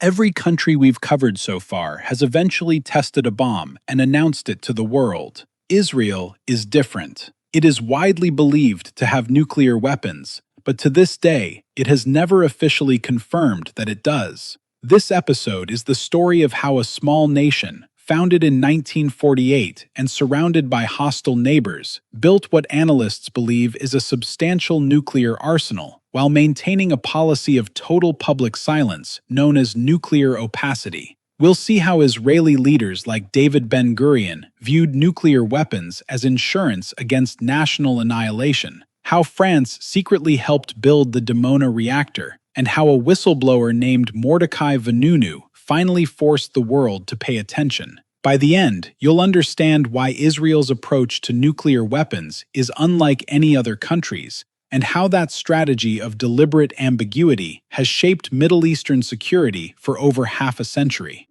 Every country we've covered so far has eventually tested a bomb and announced it to the world. Israel is different. It is widely believed to have nuclear weapons, but to this day, it has never officially confirmed that it does. This episode is the story of how a small nation, founded in 1948 and surrounded by hostile neighbors, built what analysts believe is a substantial nuclear arsenal, while maintaining a policy of total public silence known as nuclear opacity. We'll see how Israeli leaders like David Ben-Gurion viewed nuclear weapons as insurance against national annihilation, how France secretly helped build the Dimona reactor, and how a whistleblower named Mordechai Vanunu finally forced the world to pay attention. By the end, you'll understand why Israel's approach to nuclear weapons is unlike any other country's, and how that strategy of deliberate ambiguity has shaped Middle Eastern security for over half a century.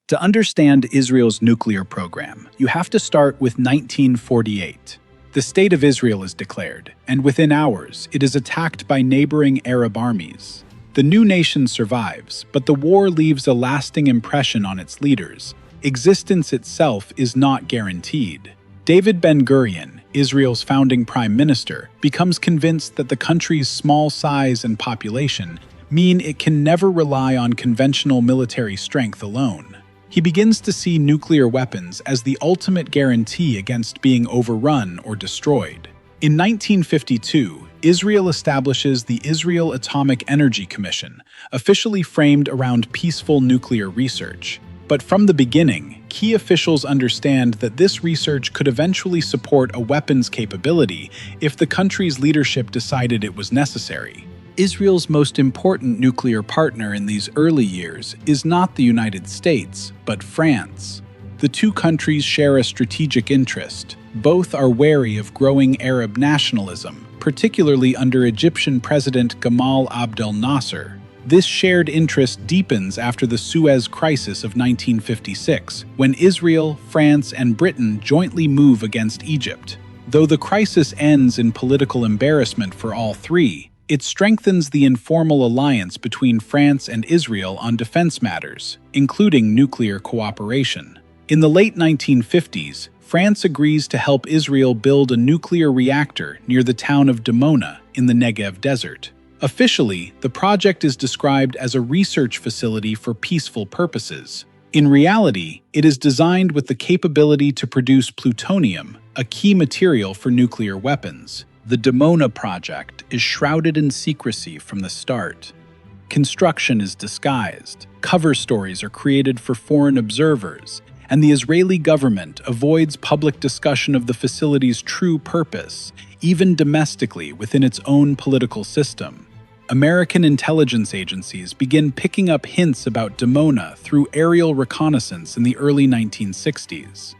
To understand Israel's nuclear program, you have to start with 1948. The State of Israel is declared, and within hours, it is attacked by neighboring Arab armies. The new nation survives, but the war leaves a lasting impression on its leaders. Existence itself is not guaranteed. David Ben-Gurion, Israel's founding prime minister, becomes convinced that the country's small size and population mean it can never rely on conventional military strength alone. He begins to see nuclear weapons as the ultimate guarantee against being overrun or destroyed. In 1952, Israel establishes the Israel Atomic Energy Commission, officially framed around peaceful nuclear research. But from the beginning, key officials understand that this research could eventually support a weapons capability if the country's leadership decided it was necessary. Israel's most important nuclear partner in these early years is not the United States, but France. The two countries share a strategic interest. Both are wary of growing Arab nationalism, particularly under Egyptian President Gamal Abdel Nasser. This shared interest deepens after the Suez Crisis of 1956, when Israel, France, and Britain jointly move against Egypt. Though the crisis ends in political embarrassment for all three, it strengthens the informal alliance between France and Israel on defense matters, including nuclear cooperation. In the late 1950s, France agrees to help Israel build a nuclear reactor near the town of Dimona in the Negev desert. Officially, the project is described as a research facility for peaceful purposes. In reality, it is designed with the capability to produce plutonium, a key material for nuclear weapons. The Dimona project is shrouded in secrecy from the start. Construction is disguised, cover stories are created for foreign observers, and the Israeli government avoids public discussion of the facility's true purpose, even domestically within its own political system. American intelligence agencies begin picking up hints about Dimona through aerial reconnaissance in the early 1960s.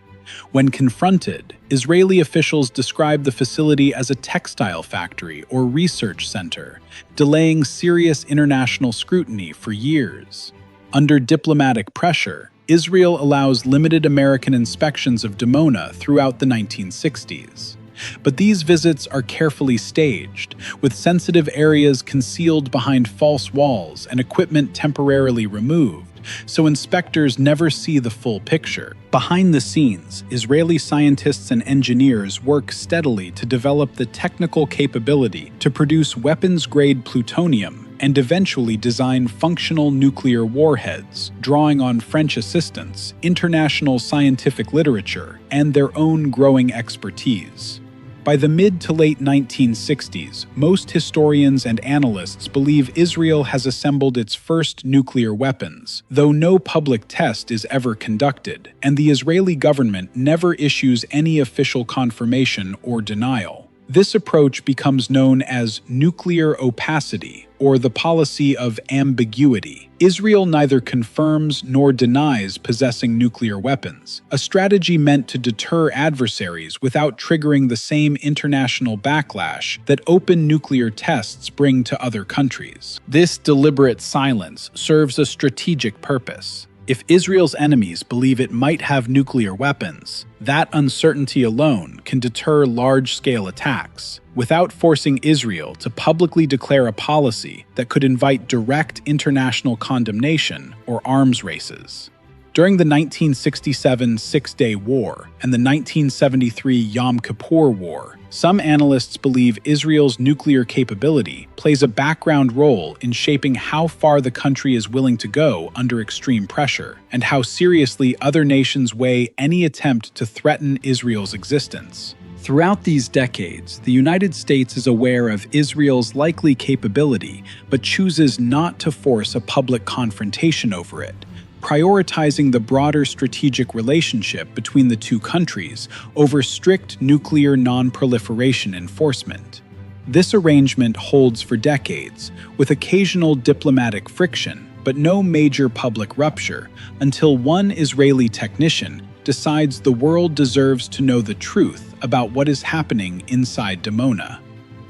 When confronted, Israeli officials describe the facility as a textile factory or research center, delaying serious international scrutiny for years. Under diplomatic pressure, Israel allows limited American inspections of Dimona throughout the 1960s. But these visits are carefully staged, with sensitive areas concealed behind false walls and equipment temporarily removed, so inspectors never see the full picture. Behind the scenes, Israeli scientists and engineers work steadily to develop the technical capability to produce weapons-grade plutonium and eventually design functional nuclear warheads, drawing on French assistance, international scientific literature, and their own growing expertise. By the mid to late 1960s, most historians and analysts believe Israel has assembled its first nuclear weapons, though no public test is ever conducted, and the Israeli government never issues any official confirmation or denial. This approach becomes known as nuclear opacity, or the policy of ambiguity. Israel neither confirms nor denies possessing nuclear weapons, a strategy meant to deter adversaries without triggering the same international backlash that open nuclear tests bring to other countries. This deliberate silence serves a strategic purpose. If Israel's enemies believe it might have nuclear weapons, that uncertainty alone can deter large-scale attacks, without forcing Israel to publicly declare a policy that could invite direct international condemnation or arms races. During the 1967 Six-Day War and the 1973 Yom Kippur War, some analysts believe Israel's nuclear capability plays a background role in shaping how far the country is willing to go under extreme pressure, and how seriously other nations weigh any attempt to threaten Israel's existence. Throughout these decades, the United States is aware of Israel's likely capability, but chooses not to force a public confrontation over it, prioritizing the broader strategic relationship between the two countries over strict nuclear non-proliferation enforcement. This arrangement holds for decades, with occasional diplomatic friction, but no major public rupture, until one Israeli technician decides the world deserves to know the truth about what is happening inside Dimona.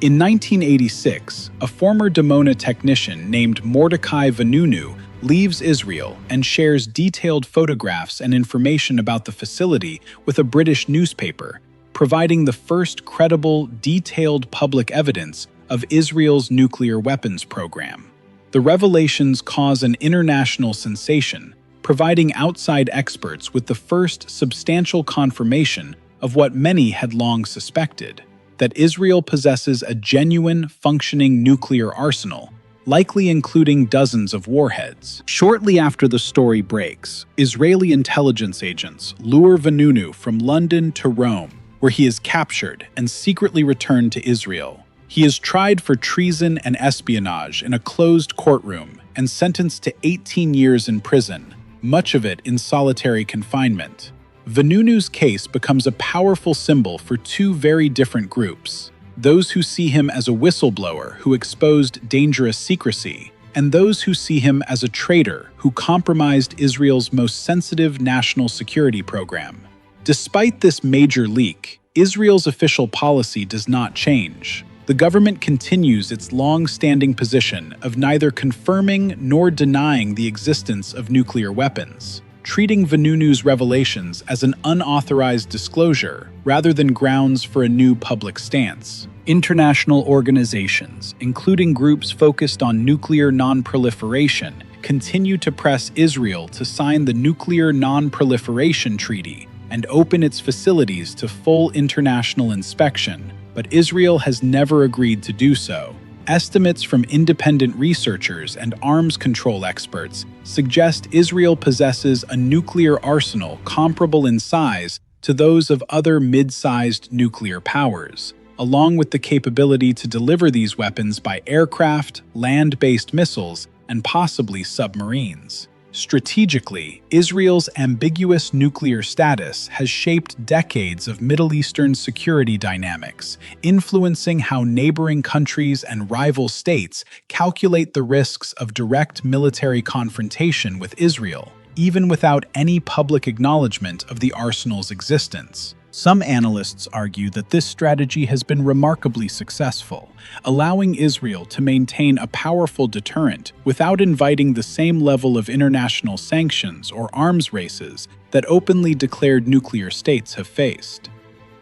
In 1986, a former Dimona technician named Mordechai Vanunu leaves Israel and shares detailed photographs and information about the facility with a British newspaper, providing the first credible, detailed public evidence of Israel's nuclear weapons program. The revelations cause an international sensation, providing outside experts with the first substantial confirmation of what many had long suspected: that Israel possesses a genuine, functioning nuclear arsenal, likely including dozens of warheads. Shortly after the story breaks, Israeli intelligence agents lure Vanunu from London to Rome, where he is captured and secretly returned to Israel. He is tried for treason and espionage in a closed courtroom and sentenced to 18 years in prison, much of it in solitary confinement. Vanunu's case becomes a powerful symbol for two very different groups: those who see him as a whistleblower who exposed dangerous secrecy, and those who see him as a traitor who compromised Israel's most sensitive national security program. Despite this major leak, Israel's official policy does not change. The government continues its long-standing position of neither confirming nor denying the existence of nuclear weapons, treating Vanunu's revelations as an unauthorized disclosure rather than grounds for a new public stance. International organizations, including groups focused on nuclear non-proliferation, continue to press Israel to sign the Nuclear Non-Proliferation Treaty and open its facilities to full international inspection, but Israel has never agreed to do so. Estimates from independent researchers and arms control experts suggest Israel possesses a nuclear arsenal comparable in size to those of other mid-sized nuclear powers, along with the capability to deliver these weapons by aircraft, land-based missiles, and possibly submarines. Strategically, Israel's ambiguous nuclear status has shaped decades of Middle Eastern security dynamics, influencing how neighboring countries and rival states calculate the risks of direct military confrontation with Israel, even without any public acknowledgement of the arsenal's existence. Some analysts argue that this strategy has been remarkably successful, allowing Israel to maintain a powerful deterrent without inviting the same level of international sanctions or arms races that openly declared nuclear states have faced.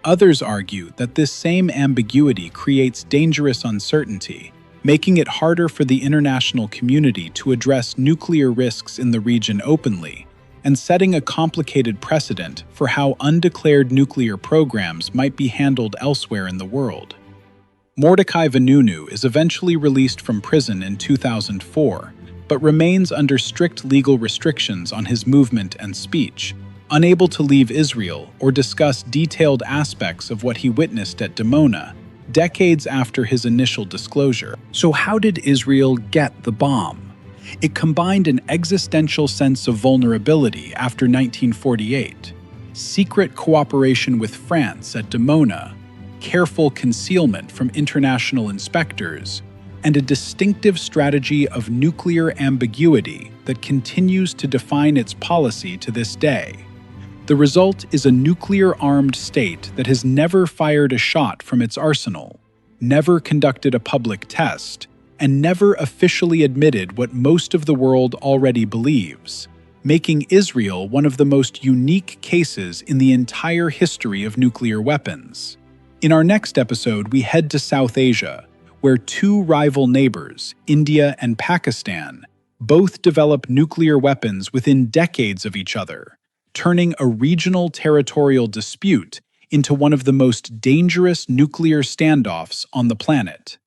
Others argue that this same ambiguity creates dangerous uncertainty, making it harder for the international community to address nuclear risks in the region openly, and setting a complicated precedent for how undeclared nuclear programs might be handled elsewhere in the world. Mordechai Vanunu is eventually released from prison in 2004, but remains under strict legal restrictions on his movement and speech, unable to leave Israel or discuss detailed aspects of what he witnessed at Dimona, decades after his initial disclosure. So how did Israel get the bomb? It combined an existential sense of vulnerability after 1948, secret cooperation with France at Dimona, careful concealment from international inspectors, and a distinctive strategy of nuclear ambiguity that continues to define its policy to this day. The result is a nuclear-armed state that has never fired a shot from its arsenal, never conducted a public test, and never officially admitted what most of the world already believes: making Israel one of the most unique cases in the entire history of nuclear weapons. In our next episode, we head to South Asia, where two rival neighbors, India and Pakistan, both develop nuclear weapons within decades of each other, turning a regional territorial dispute into one of the most dangerous nuclear standoffs on the planet.